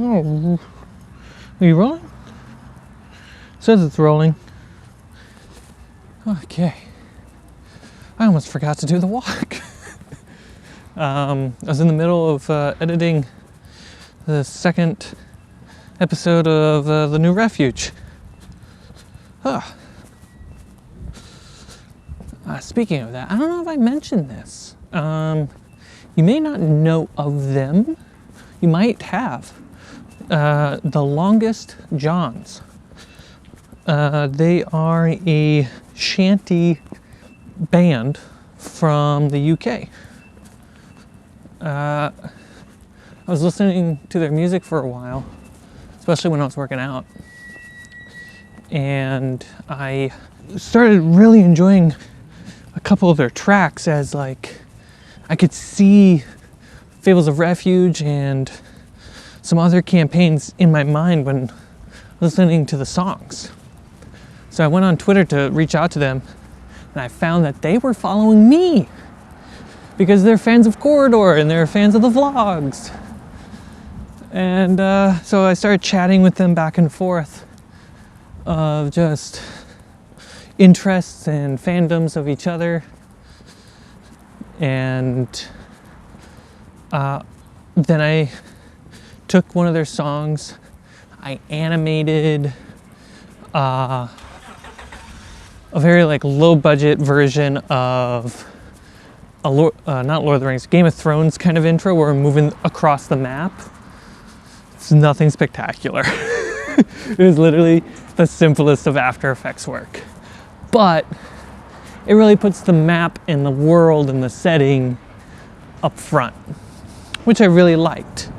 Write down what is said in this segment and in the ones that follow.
Oh, are you rolling? Says it's rolling. Okay. I almost forgot to do the walk. I was in the middle of editing the second episode of the new Refuge. Speaking of that, I don't know if I mentioned this. You may not know of them. You might have. The Longest Johns. They are a shanty band from the UK. I was listening to their music for a while, especially when I was working out. And I started really enjoying a couple of their tracks as like I could see Fables of Refuge and some other campaigns in my mind when listening to the songs. So I went on Twitter to reach out to them, and I found that they were following me because they're fans of Corridor and they're fans of the vlogs. And so I started chatting with them back and forth of just interests and fandoms of each other. And then I took one of their songs, I animated a very like low budget version of not Lord of the Rings, Game of Thrones kind of intro where we're moving across the map. It's nothing spectacular. It is literally the simplest of After Effects work. But it really puts the map and the world and the setting up front, which I really liked.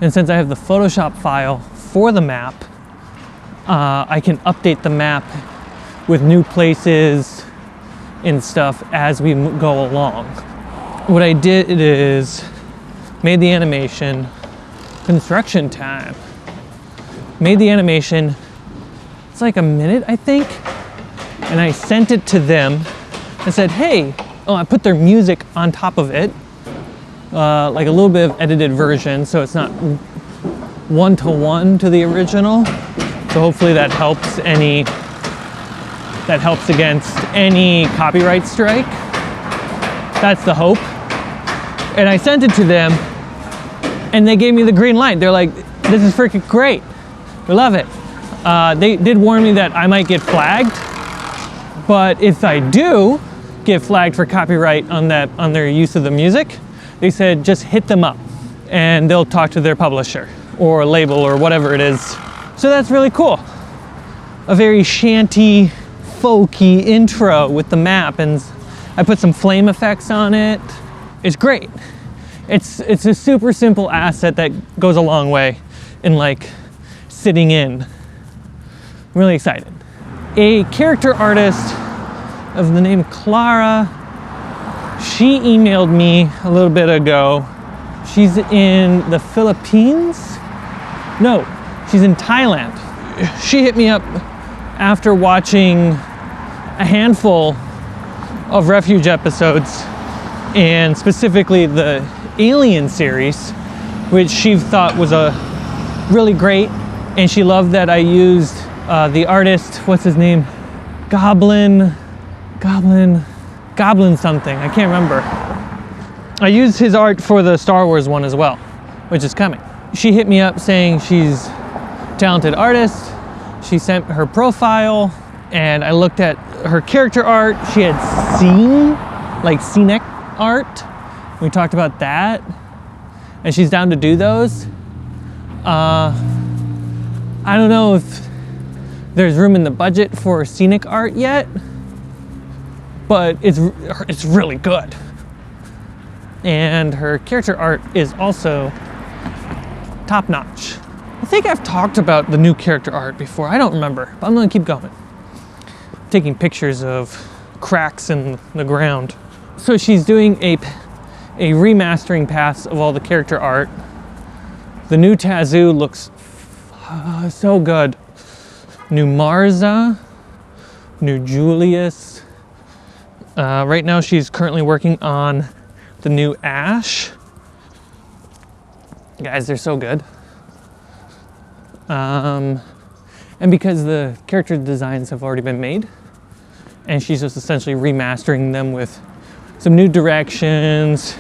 And since I have the Photoshop file for the map, I can update the map with new places and stuff as we go along. What I did is made the animation, construction time. Made the animation, it's like a minute, I think. And I sent it to them and said, hey, I put their music on top of it. Like a little bit of edited version, so it's not one-to-one to the original. So hopefully that helps against any copyright strike. That's the hope. And I sent it to them and they gave me the green light. They're like, this is freaking great. We love it. They did warn me that I might get flagged, but if I do get flagged for copyright on their use of the music, they said just hit them up and they'll talk to their publisher or label or whatever it is. So that's really cool. A very shanty, folky intro with the map, and I put some flame effects on it. It's great. It's a super simple asset that goes a long way in like sitting in. I'm really excited. A character artist of the name Clara, she emailed me a little bit ago. She's in the Philippines? No, she's in Thailand. She hit me up after watching a handful of Refuge episodes, and specifically the Alien series, which she thought was really great, and she loved that I used the artist, what's his name? Goblin something, I can't remember. I used his art for the Star Wars one as well, which is coming. She hit me up saying she's a talented artist. She sent her profile and I looked at her character art. She had scenic art. We talked about that and she's down to do those. I don't know if there's room in the budget for scenic art yet, but it's really good. And her character art is also top notch. I think I've talked about the new character art before. I don't remember, but I'm gonna keep going. Taking pictures of cracks in the ground. So she's doing a remastering pass of all the character art. The new Tazoo looks so good. New Marza, new Julius. Right now she's currently working on the new Ash. Guys, they're so good. And because the character designs have already been made, and she's just essentially remastering them with some new directions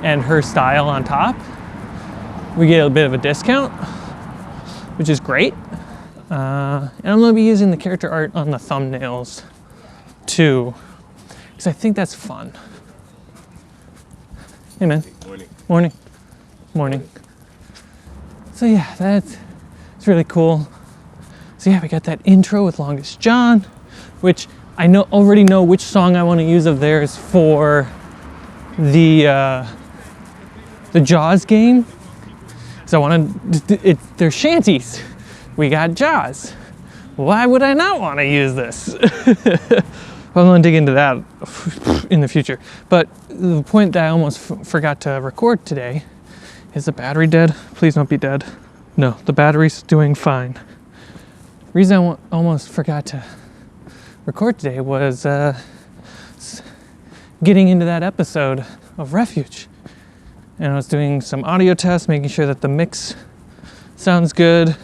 and her style on top, we get a bit of a discount, which is great. And I'm gonna be using the character art on the thumbnails too, because I think that's fun. Hey man. Morning. Morning. Morning. So yeah, it's really cool. So yeah, we got that intro with Longest John, which I already know which song I want to use of theirs for the Jaws game. So I want to, they're shanties. We got Jaws. Why would I not want to use this? I'm going to dig into that in the future. But the point that I almost forgot to record today is the battery dead? Please don't be dead. No, the battery's doing fine. The reason I almost forgot to record today was getting into that episode of Refuge. And I was doing some audio tests, making sure that the mix sounds good,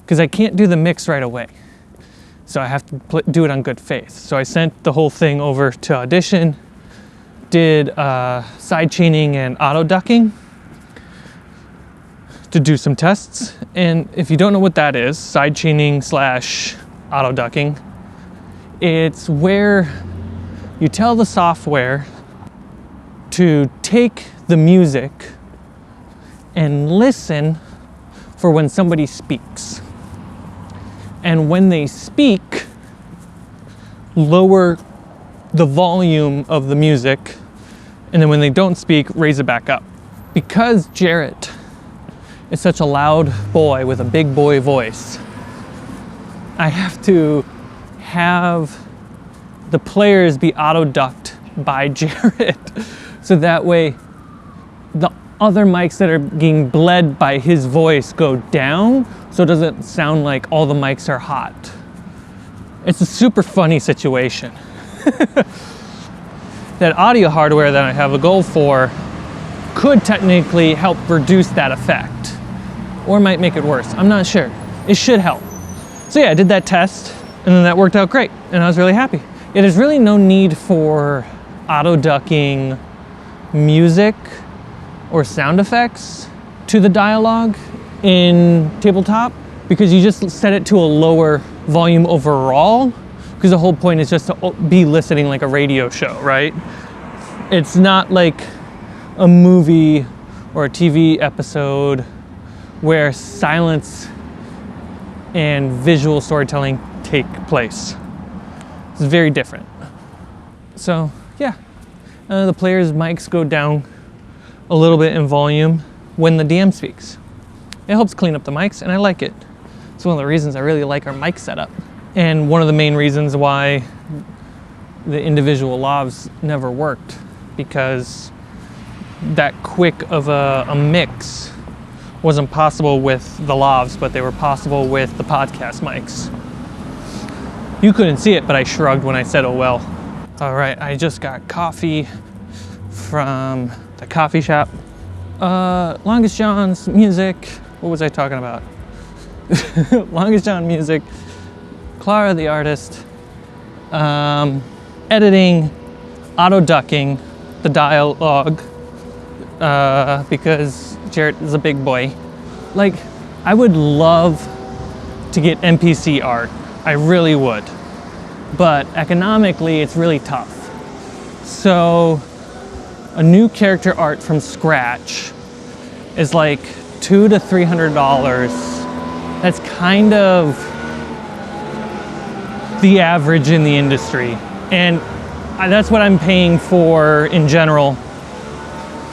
because I can't do the mix right away. So I have to do it on good faith. So I sent the whole thing over to Audition, did side chaining and auto ducking to do some tests. And if you don't know what that is, side chaining / auto ducking, it's where you tell the software to take the music and listen for when somebody speaks. And when they speak, lower the volume of the music, and then when they don't speak, raise it back up. Because Jarrett is such a loud boy with a big boy voice, I have to have the players be auto-ducked by Jarrett, so that way the other mics that are being bled by his voice go down, so it doesn't sound like all the mics are hot. It's a super funny situation. That audio hardware that I have a goal for could technically help reduce that effect, or might make it worse. I'm not sure. It should help. So yeah, I did that test, and then that worked out great, and I was really happy. Yeah, there's really no need for auto-ducking music or sound effects to the dialogue in tabletop, because you just set it to a lower volume overall, because the whole point is just to be listening like a radio show, right? It's not like a movie or a TV episode where silence and visual storytelling take place. It's very different. So yeah, the players' mics go down a little bit in volume when the DM speaks. It helps clean up the mics, and I like it. It's one of the reasons I really like our mic setup. And one of the main reasons why the individual lavs never worked, because that quick of a mix wasn't possible with the lavs, but they were possible with the podcast mics. You couldn't see it, but I shrugged when I said, oh well. All right, I just got coffee from the coffee shop. Longest John's music. What was I talking about? Longest John music. Clara the artist. Editing, auto-ducking the dialogue, because Jarrett is a big boy. Like, I would love to get NPC art. I really would. But economically, it's really tough. So a new character art from scratch is like $200 to $300. That's kind of the average in the industry. And that's what I'm paying for in general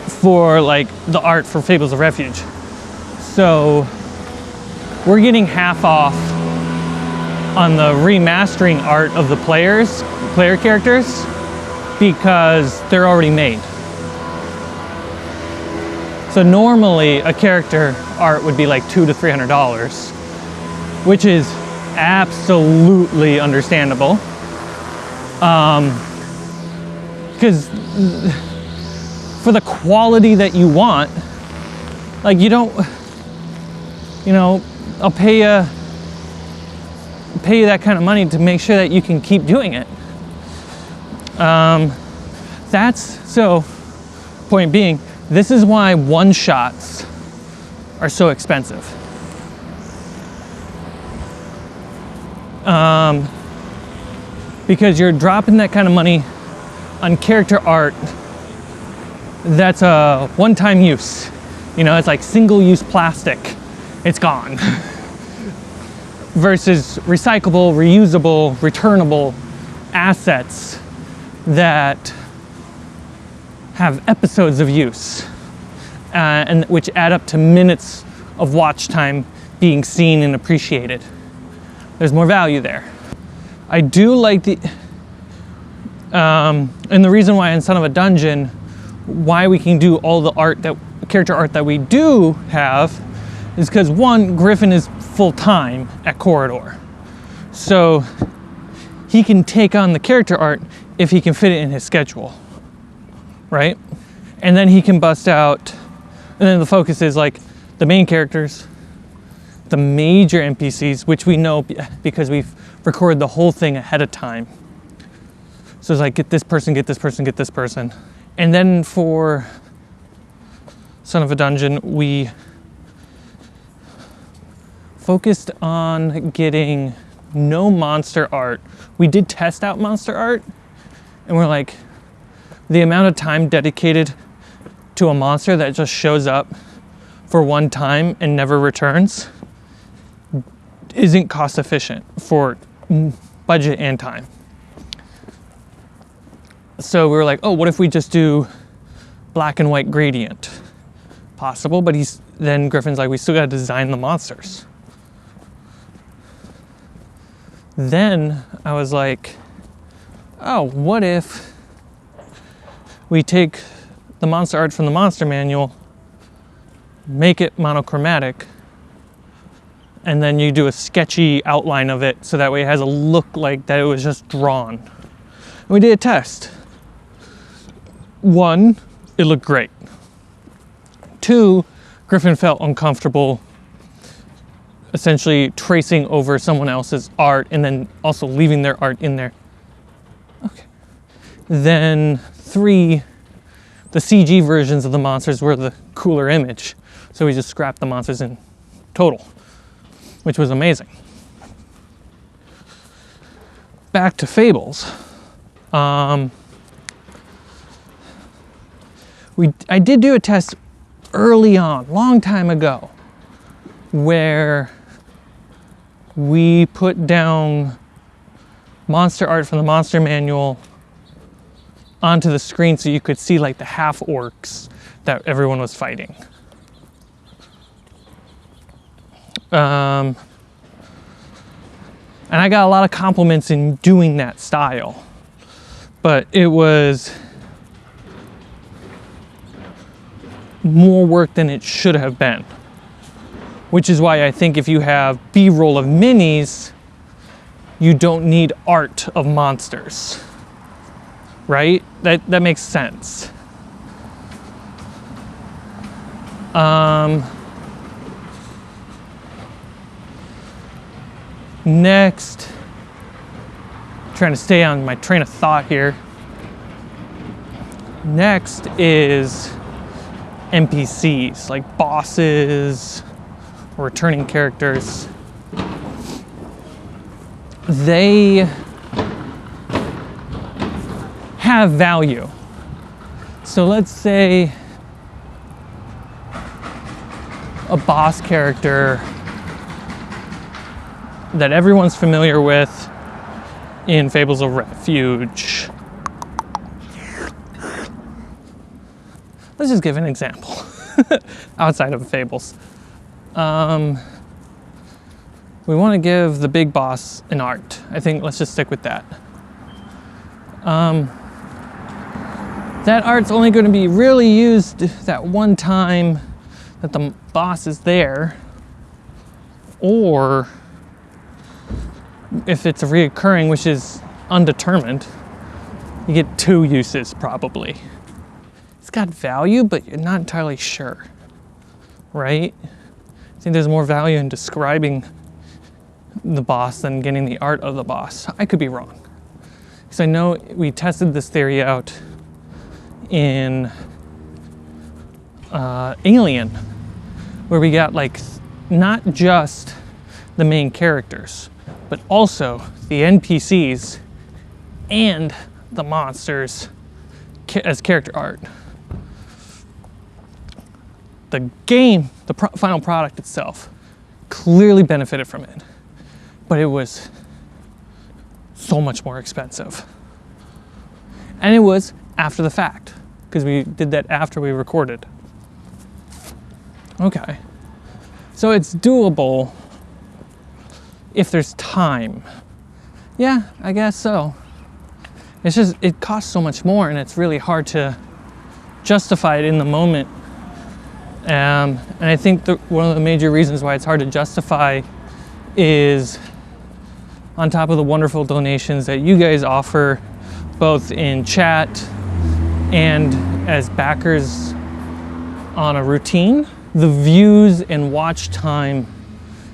for like the art for Fables of Refuge. So we're getting half off on the remastering art of the player characters, because they're already made. So normally a character art would be like $200 to $300, which is absolutely understandable. Because for the quality that you want, like you don't, I'll pay you that kind of money to make sure that you can keep doing it. So point being, this is why one-shots are so expensive. Because you're dropping that kind of money on character art that's a one-time use. You know, it's like single-use plastic. It's gone. Versus recyclable, reusable, returnable assets that have episodes of use, and which add up to minutes of watch time being seen and appreciated. There's more value there. I do like the, and the reason why in Son of a Dungeon, why we can do all the art that, character art that we do have, is because one, Griffin is full-time at Corridor. So he can take on the character art if he can fit it in his schedule, right? And then he can bust out, and then the focus is like the main characters, the major NPCs, which we know because we've recorded the whole thing ahead of time. So it's like, get this person, get this person, get this person. And then for Son of a Dungeon, we focused on getting no monster art. We did test out monster art, and we're like, the amount of time dedicated to a monster that just shows up for one time and never returns isn't cost efficient for budget and time. So we were like, oh, what if we just do black and white gradient? Possible, but then Griffin's like, we still gotta design the monsters. Then I was like, oh, what if we take the monster art from the monster manual, make it monochromatic, and then you do a sketchy outline of it so that way it has a look like that it was just drawn. And we did a test. One, it looked great. Two, Griffin felt uncomfortable essentially tracing over someone else's art and then also leaving their art in there. Okay. Then three, the CG versions of the monsters were the cooler image. So we just scrapped the monsters in total, which was amazing. Back to Fables. I did do a test early on, long time ago, where we put down monster art from the monster manual onto the screen so you could see like the half orcs that everyone was fighting. And I got a lot of compliments in doing that style, but it was more work than it should have been. Which is why I think if you have B-roll of minis, you don't need art of monsters, right? That makes sense. Next, trying to stay on my train of thought here. Next is NPCs, like bosses, returning characters. They have value. So let's say a boss character that everyone's familiar with in Fables of Refuge. Let's just give an example outside of Fables. We want to give the big boss an art. I think let's just stick with that. That art's only going to be really used that one time that the boss is there, or if it's a reoccurring, which is undetermined, you get 2 uses probably. It's got value, but you're not entirely sure, right? think there's more value in describing the boss than getting the art of the boss. I could be wrong. Because I know we tested this theory out in Alien, where we got like not just the main characters, but also the NPCs and the monsters as character art. The game, the final product itself, clearly benefited from it, but it was so much more expensive. And it was after the fact, because we did that after we recorded. Okay, so it's doable if there's time. Yeah, I guess so. It's just, it costs so much more and it's really hard to justify it in the moment. And I think one of the major reasons why it's hard to justify is on top of the wonderful donations that you guys offer, both in chat and as backers on a routine, the views and watch time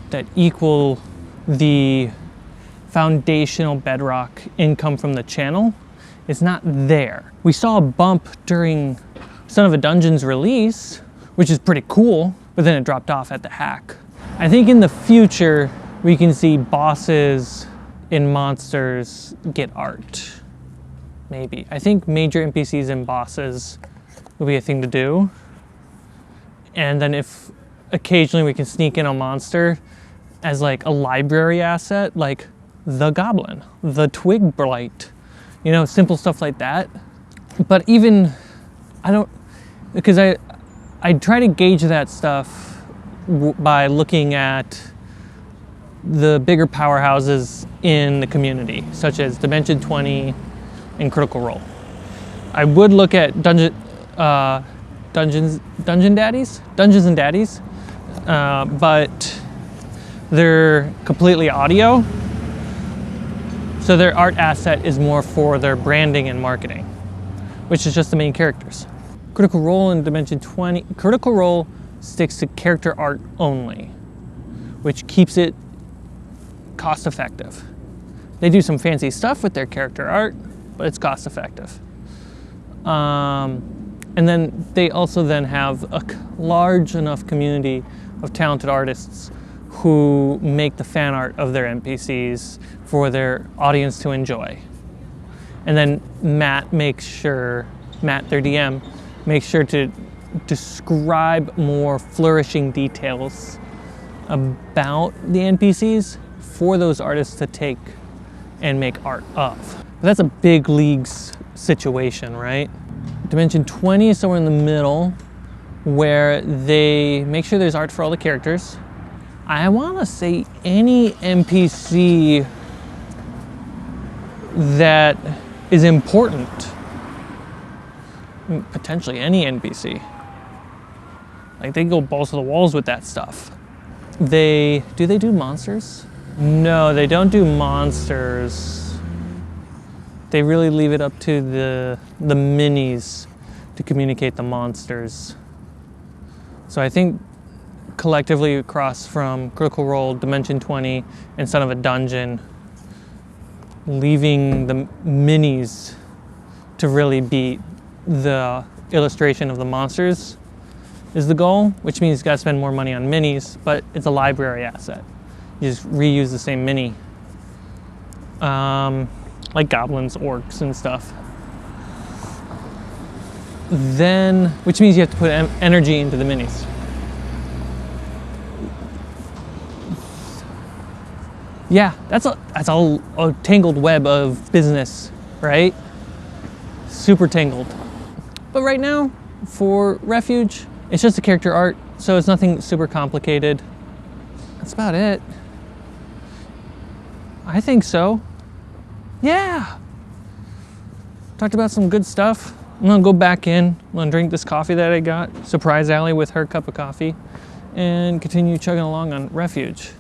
that equal the foundational bedrock income from the channel is not there. We saw a bump during Son of a Dungeon's release, which is pretty cool, but then it dropped off at the hack. I think in the future, we can see bosses in monsters get art. Maybe. I think major NPCs and bosses will be a thing to do. And then if occasionally we can sneak in a monster as like a library asset, like the goblin, the twig blight, you know, simple stuff like that. But even, because I try to gauge that stuff by looking at the bigger powerhouses in the community, such as Dimension 20 and Critical Role. I would look at Dungeons and Daddies, but they're completely audio, so their art asset is more for their branding and marketing, which is just the main characters. Critical Role and Dimension 20, Critical Role sticks to character art only, which keeps it cost effective. They do some fancy stuff with their character art, but it's cost effective. And then they also then have a large enough community of talented artists who make the fan art of their NPCs for their audience to enjoy. And then Matt, their DM, makes sure to describe more flourishing details about the NPCs for those artists to take and make art of. But that's a big leagues situation, right? Dimension 20 is somewhere in the middle where they make sure there's art for all the characters. I want to say any NPC that is important, potentially any NPC. Like they go balls to the walls with that stuff. Do they do monsters? No, they don't do monsters. They really leave it up to the minis to communicate the monsters. So I think collectively across from Critical Role, Dimension 20, and Son of a Dungeon, leaving the minis to really be the illustration of the monsters is the goal, which means you gotta spend more money on minis, but it's a library asset. You just reuse the same mini. Like goblins, orcs, and stuff. Then, which means you have to put energy into the minis. Yeah, that's a tangled web of business, right? Super tangled. But right now, for Refuge, it's just a character art, so it's nothing super complicated. That's about it. I think so. Yeah. Talked about some good stuff. I'm gonna go back in, I'm gonna drink this coffee that I got, surprise Allie with her cup of coffee, and continue chugging along on Refuge.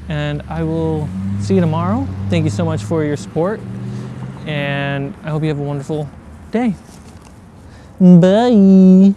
And I will see you tomorrow. Thank you so much for your support, and I hope you have a wonderful day. Bye.